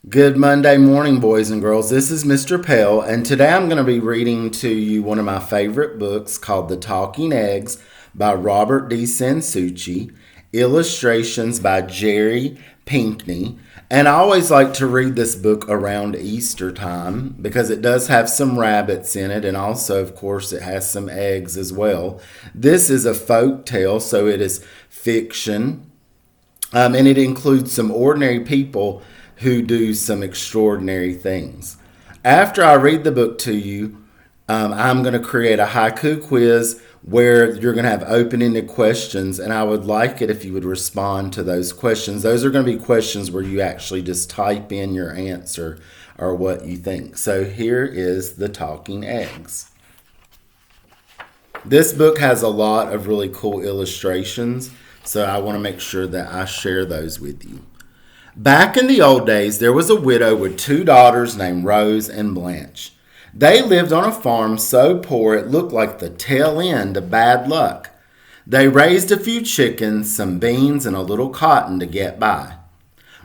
Good Monday morning, boys and girls. This is Mr. Pell, and today I'm going to be reading to you one of my favorite books called The Talking Eggs by Robert D. Sansucci, illustrations by Jerry Pinkney. And I always like to read this book around Easter time because it does have some rabbits in it, and also, of course, it has some eggs as well. This is a folk tale, so it is fiction, and it includes some ordinary people who do some extraordinary things. After I read the book to you, I'm going to create a haiku quiz where you're going to have open-ended questions, and I would like it if you would respond to those questions. Those are going to be questions where you actually just type in your answer or what you think. So here is The Talking Eggs. This book has a lot of really cool illustrations, so I want to make sure that I share those with you. Back in the old days, there was a widow with two daughters named Rose and Blanche. They lived on a farm so poor it looked like the tail end of bad luck. They raised a few chickens, some beans, and a little cotton to get by.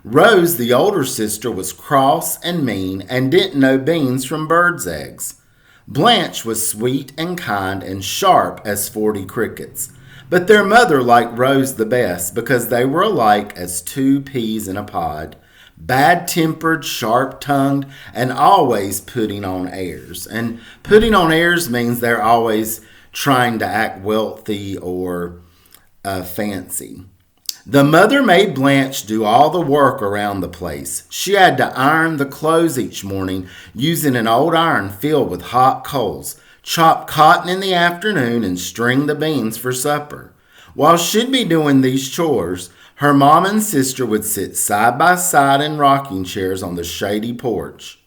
Rose, the older sister, was cross and mean and didn't know beans from birds' eggs. Blanche was sweet and kind and sharp as 40 crickets. But their mother liked Rose the best because they were alike as two peas in a pod, bad-tempered, sharp-tongued, and always putting on airs. And putting on airs means they're always trying to act wealthy or fancy. The mother made Blanche do all the work around the place. She had to iron the clothes each morning using an old iron filled with hot coals, chop cotton in the afternoon, and string the beans for supper. While she'd be doing these chores, her mom and sister would sit side by side in rocking chairs on the shady porch,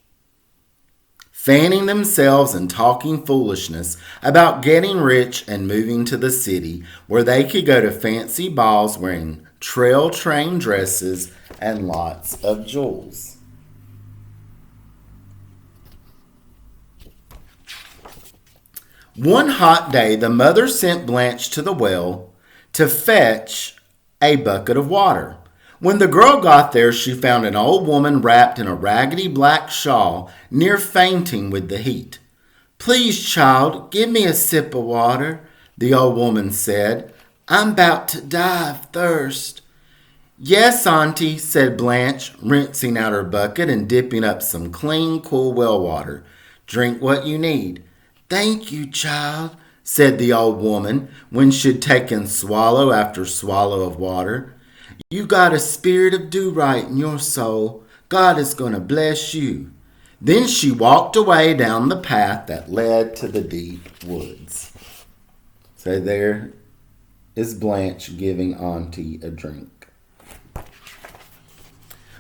fanning themselves and talking foolishness about getting rich and moving to the city where they could go to fancy balls wearing trail train dresses and lots of jewels. One hot day, the mother sent Blanche to the well to fetch a bucket of water. When the girl got there, she found an old woman wrapped in a raggedy black shawl, near fainting with the heat. "Please, child, give me a sip of water," the old woman said. "I'm about to die of thirst." "Yes, Auntie," said Blanche, rinsing out her bucket and dipping up some clean, cool well water. "Drink what you need." "Thank you, child," said the old woman when she'd taken swallow after swallow of water. "You got a spirit of do-right in your soul. God is going to bless you." Then she walked away down the path that led to the deep woods. So there is Blanche giving Auntie a drink.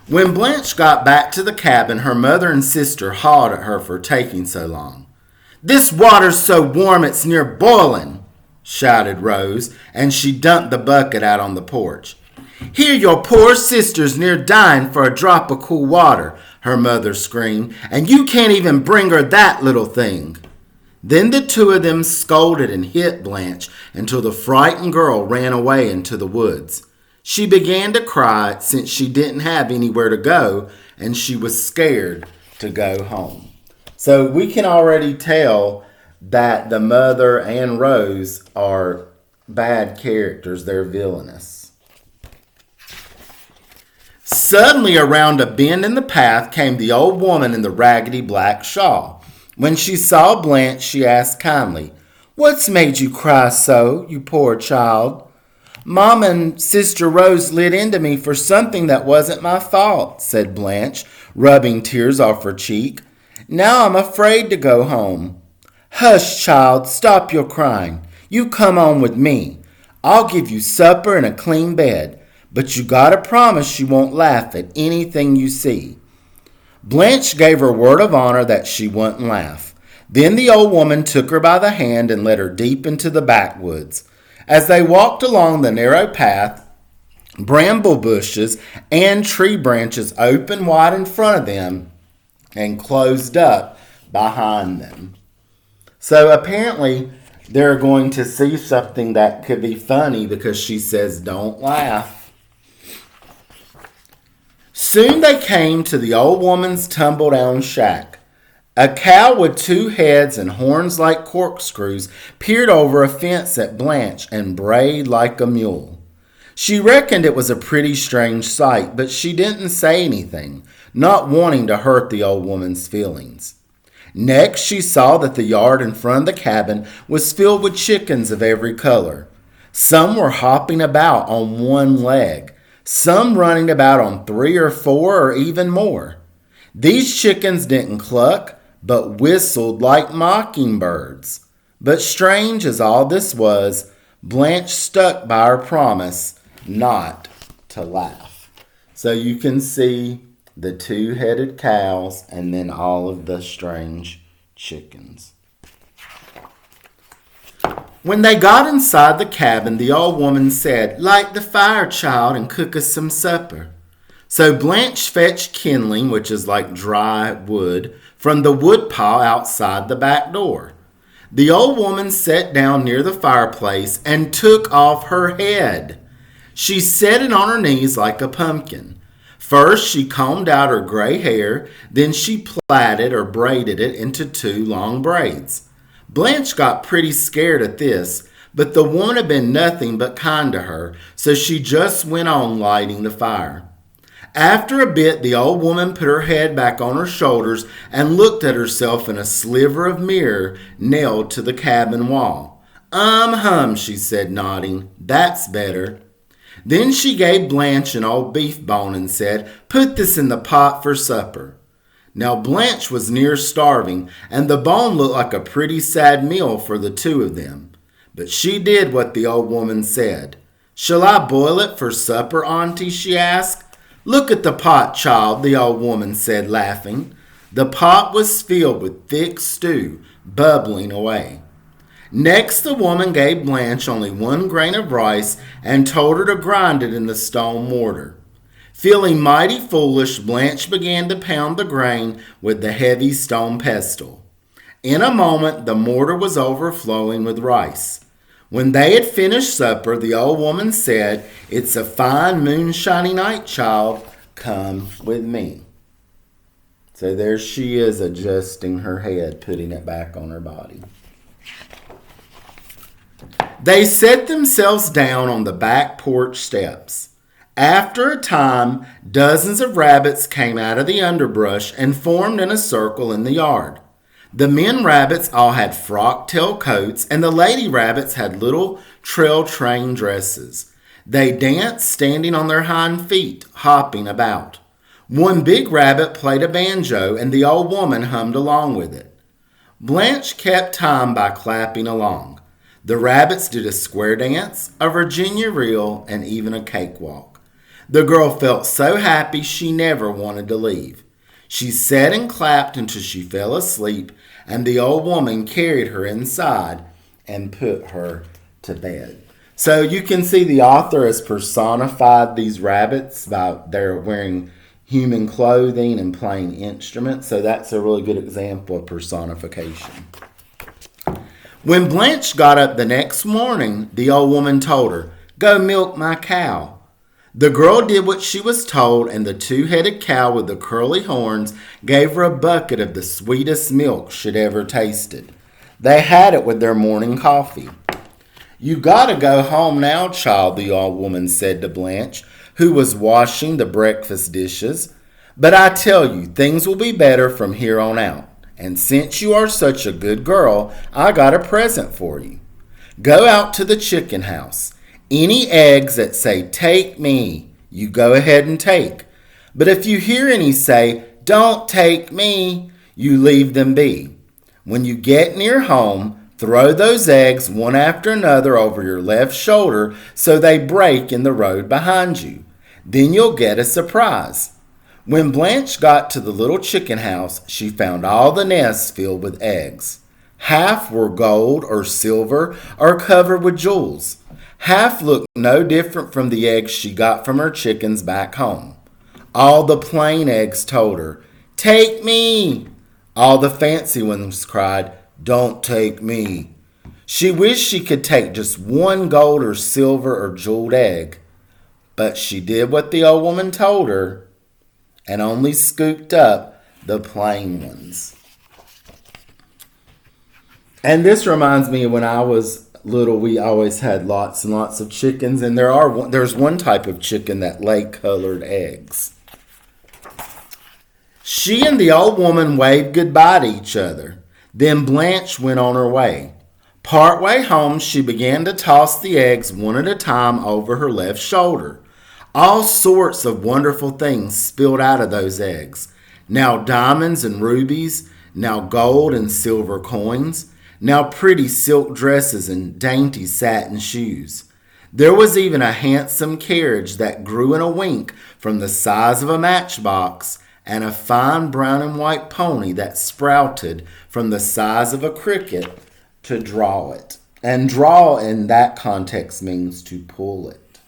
When Blanche got back to the cabin, her mother and sister hauled at her for taking so long. "This water's so warm it's near boiling," shouted Rose, and she dumped the bucket out on the porch. "Here your poor sister's near dying for a drop of cool water," her mother screamed, "and you can't even bring her that little thing." Then the two of them scolded and hit Blanche until the frightened girl ran away into the woods. She began to cry since she didn't have anywhere to go and she was scared to go home. So we can already tell that the mother and Rose are bad characters. They're villainous. Suddenly, around a bend in the path came the old woman in the raggedy black shawl. When she saw Blanche, she asked kindly, "What's made you cry so, you poor child?" "Mom and Sister Rose lit into me for something that wasn't my fault," said Blanche, rubbing tears off her cheek. "Now I'm afraid to go home." "Hush, child, stop your crying. You come on with me. I'll give you supper and a clean bed, but you gotta promise you won't laugh at anything you see." Blanche gave her word of honor that she wouldn't laugh. Then the old woman took her by the hand and led her deep into the backwoods. As they walked along the narrow path, bramble bushes and tree branches opened wide in front of them and closed up behind them. So apparently they're going to see something that could be funny because she says, "Don't laugh." Soon they came to the old woman's tumble-down shack. A cow with two heads and horns like corkscrews peered over a fence at Blanche and brayed like a mule. She reckoned it was a pretty strange sight, but she didn't say anything, not wanting to hurt the old woman's feelings. Next, she saw that the yard in front of the cabin was filled with chickens of every color. Some were hopping about on one leg, some running about on 3 or 4 or even more. These chickens didn't cluck, but whistled like mockingbirds. But strange as all this was, Blanche stuck by her promise not to laugh. So you can see the two-headed cows and then all of the strange chickens. When they got inside the cabin, the old woman said, "Light the fire, child, and cook us some supper." So Blanche fetched kindling, which is like dry wood, from the wood pile outside the back door. The old woman sat down near the fireplace and took off her head. She set it on her knees like a pumpkin. First, she combed out her gray hair, then she plaited or braided it into 2 long braids. Blanche got pretty scared at this, but the woman had been nothing but kind to her, so she just went on lighting the fire. After a bit, the old woman put her head back on her shoulders and looked at herself in a sliver of mirror nailed to the cabin wall. Hum, she said, nodding. That's better. Then she gave Blanche an old beef bone and said, "Put this in the pot for supper." Now Blanche was near starving, and the bone looked like a pretty sad meal for the 2 of them. But she did what the old woman said. "Shall I boil it for supper, Auntie?" she asked. "Look at the pot, child," the old woman said, laughing. The pot was filled with thick stew, bubbling away. Next, the woman gave Blanche only 1 grain of rice and told her to grind it in the stone mortar. Feeling mighty foolish, Blanche began to pound the grain with the heavy stone pestle. In a moment, the mortar was overflowing with rice. When they had finished supper, the old woman said, "It's a fine moonshiny night, child. Come with me." So there she is, adjusting her head, putting it back on her body. They set themselves down on the back porch steps. After a time, dozens of rabbits came out of the underbrush and formed in a circle in the yard. The men rabbits all had frock-tail coats, and the lady rabbits had little trail-train dresses. They danced standing on their hind feet, hopping about. One big rabbit played a banjo, and the old woman hummed along with it. Blanche kept time by clapping along. The rabbits did a square dance, a Virginia reel, and even a cakewalk. The girl felt so happy she never wanted to leave. She sat and clapped until she fell asleep, and the old woman carried her inside and put her to bed. So you can see the author has personified these rabbits by they're wearing human clothing and playing instruments. So that's a really good example of personification. When Blanche got up the next morning, the old woman told her, "Go milk my cow." The girl did what she was told, and the 2-headed cow with the curly horns gave her a bucket of the sweetest milk she'd ever tasted. They had it with their morning coffee. "You gotta go home now, child," the old woman said to Blanche, who was washing the breakfast dishes. "But I tell you, things will be better from here on out. And since you are such a good girl, I got a present for you. Go out to the chicken house. Any eggs that say, 'Take me,' you go ahead and take. But if you hear any say, 'Don't take me,' you leave them be. When you get near home, throw those eggs one after another over your left shoulder so they break in the road behind you. Then you'll get a surprise." When Blanche got to the little chicken house, she found all the nests filled with eggs. Half were gold or silver or covered with jewels. Half looked no different from the eggs she got from her chickens back home. All the plain eggs told her, "Take me." All the fancy ones cried, "Don't take me." She wished she could take just 1 gold or silver or jeweled egg, but she did what the old woman told her, and only scooped up the plain ones. And this reminds me of when I was little, we always had lots and lots of chickens, and there's one type of chicken that lay colored eggs. She and the old woman waved goodbye to each other. Then Blanche went on her way. Partway home, she began to toss the eggs one at a time over her left shoulder. All sorts of wonderful things spilled out of those eggs. Now diamonds and rubies, now gold and silver coins, now pretty silk dresses and dainty satin shoes. There was even a handsome carriage that grew in a wink from the size of a matchbox, and a fine brown and white pony that sprouted from the size of a cricket to draw it. And draw in that context means to pull it.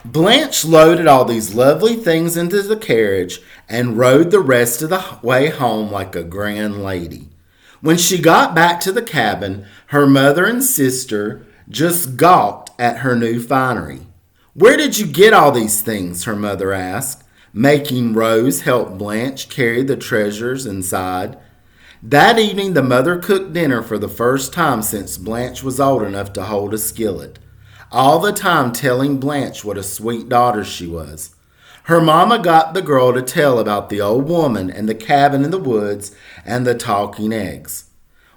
Blanche loaded all these lovely things into the carriage and rode the rest of the way home like a grand lady. When she got back to the cabin, her mother and sister just gawked at her new finery. "Where did you get all these things?" her mother asked, making Rose help Blanche carry the treasures inside. That evening the mother cooked dinner for the first time since Blanche was old enough to hold a skillet, all the time telling Blanche what a sweet daughter she was. Her mama got the girl to tell about the old woman and the cabin in the woods and the talking eggs.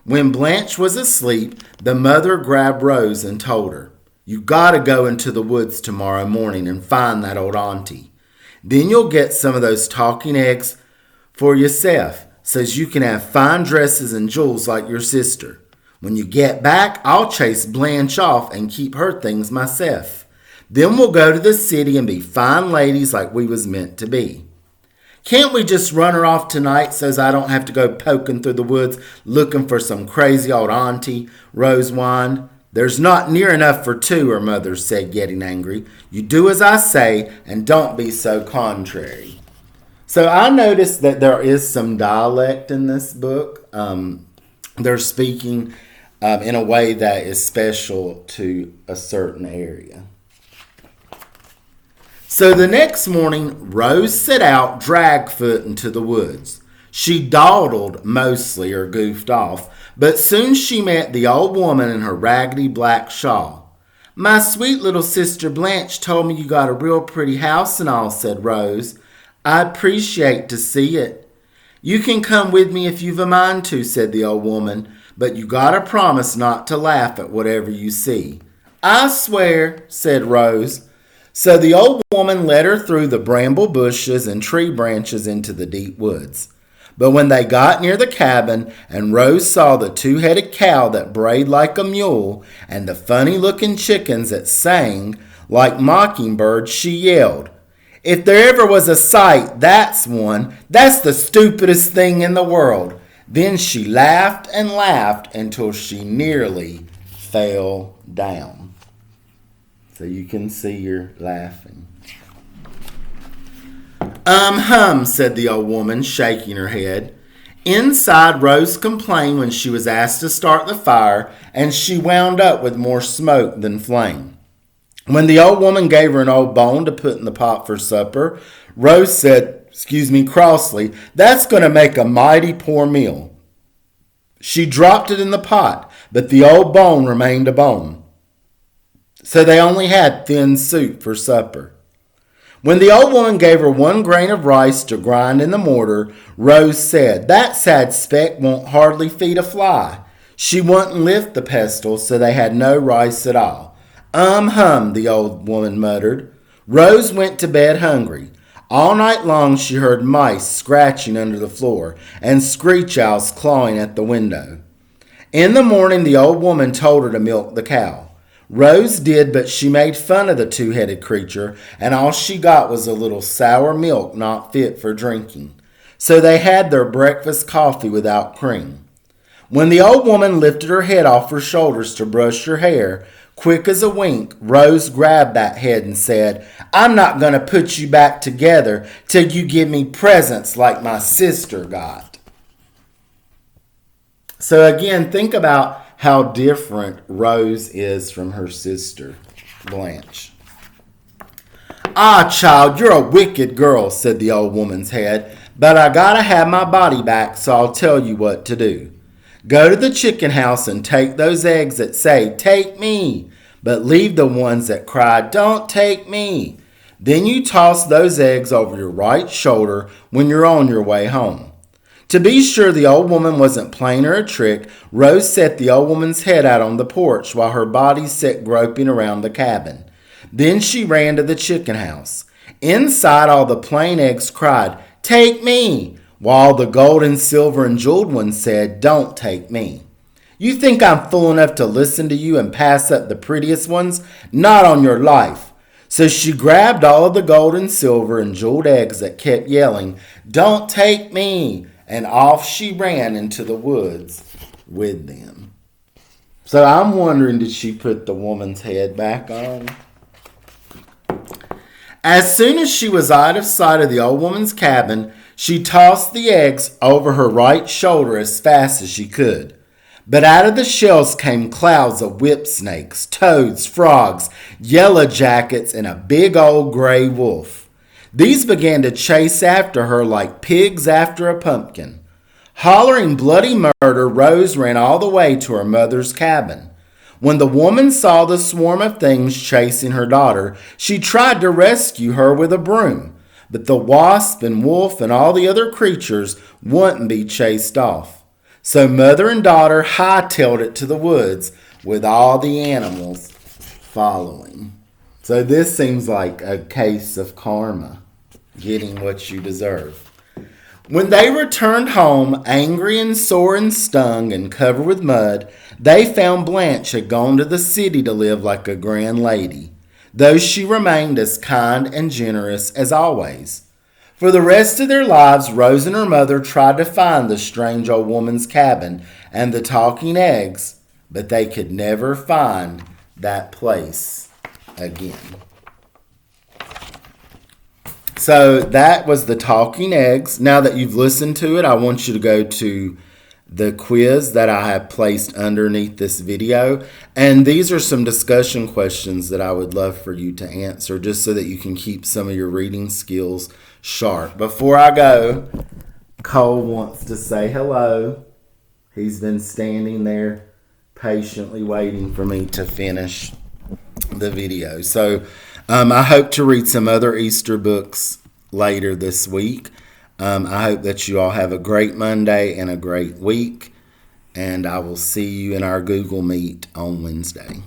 When Blanche was asleep, the mother grabbed Rose and told her, "You gotta go into the woods tomorrow morning and find that old auntie. Then you'll get some of those talking eggs for yourself, so's you can have fine dresses and jewels like your sister. When you get back, I'll chase Blanche off and keep her things myself. Then we'll go to the city and be fine ladies like we was meant to be." "Can't we just run her off tonight so's I don't have to go poking through the woods looking for some crazy old auntie?" Rose whined. "There's not near enough for two," her mother said, getting angry. "You do as I say and don't be so contrary." So I noticed that there is some dialect in this book. They're speaking in a way that is special to a certain area. So the next morning, Rose set out drag-foot into the woods. She dawdled mostly or goofed off, but soon she met the old woman in her raggedy black shawl. "My sweet little sister Blanche told me you got a real pretty house and all," said Rose. "I'd appreciate to see it." "You can come with me if you've a mind to," said the old woman, "but you gotta promise not to laugh at whatever you see." "I swear," said Rose. So the old woman led her through the bramble bushes and tree branches into the deep woods. But when they got near the cabin and Rose saw the two-headed cow that brayed like a mule and the funny-looking chickens that sang like mockingbirds, she yelled, "If there ever was a sight, that's one. That's the stupidest thing in the world." Then she laughed and laughed until she nearly fell down. So you can see her laughing. Said the old woman, shaking her head. Inside, Rose complained when she was asked to start the fire, and she wound up with more smoke than flame. When the old woman gave her an old bone to put in the pot for supper, Rose said, crossly, "That's going to make a mighty poor meal." She dropped it in the pot, but the old bone remained a bone. So they only had thin soup for supper. When the old woman gave her 1 grain of rice to grind in the mortar, Rose said, "That sad speck won't hardly feed a fly." She wouldn't lift the pestle, so they had no rice at all. The old woman muttered. Rose went to bed hungry. All night long she heard mice scratching under the floor and screech owls clawing at the window. In the morning the old woman told her to milk the cow. Rose did, but she made fun of the two-headed creature, and all she got was a little sour milk not fit for drinking. So they had their breakfast coffee without cream. When the old woman lifted her head off her shoulders to brush her hair, quick as a wink, Rose grabbed that head and said, "I'm not going to put you back together till you give me presents like my sister got." So again, think about how different Rose is from her sister, Blanche. "Ah, child, you're a wicked girl," said the old woman's head, "but I gotta have my body back, so I'll tell you what to do. Go to the chicken house and take those eggs that say, 'Take me,' but leave the ones that cry, 'Don't take me.' Then you toss those eggs over your right shoulder when you're on your way home." To be sure the old woman wasn't playing her a trick, Rose set the old woman's head out on the porch while her body sat groping around the cabin. Then she ran to the chicken house. Inside, all the plain eggs cried, "Take me," while the gold and silver and jeweled ones said, "Don't take me." "You think I'm fool enough to listen to you and pass up the prettiest ones? Not on your life." So she grabbed all of the gold and silver and jeweled eggs that kept yelling, "Don't take me," and off she ran into the woods with them. So I'm wondering, did she put the woman's head back on? As soon as she was out of sight of the old woman's cabin, she tossed the eggs over her right shoulder as fast as she could. But out of the shells came clouds of whip snakes, toads, frogs, yellow jackets, and a big old gray wolf. These began to chase after her like pigs after a pumpkin. Hollering bloody murder, Rose ran all the way to her mother's cabin. When the woman saw the swarm of things chasing her daughter, she tried to rescue her with a broom. But the wasp and wolf and all the other creatures wouldn't be chased off. So mother and daughter hightailed it to the woods with all the animals following. So this seems like a case of karma, getting what you deserve. When they returned home, angry and sore and stung and covered with mud, they found Blanche had gone to the city to live like a grand lady, though she remained as kind and generous as always. For the rest of their lives, Rose and her mother tried to find the strange old woman's cabin and the talking eggs, but they could never find that place again. So that was the talking eggs. Now that you've listened to it, I want you to go to the quiz that I have placed underneath this video. And these are some discussion questions that I would love for you to answer, just so that you can keep some of your reading skills sharp. Before I go, Cole wants to say hello. He's been standing there patiently waiting for me to finish the video. So I hope to read some other Easter books later this week. I hope that you all have a great Monday and a great week. And I will see you in our Google Meet on Wednesday.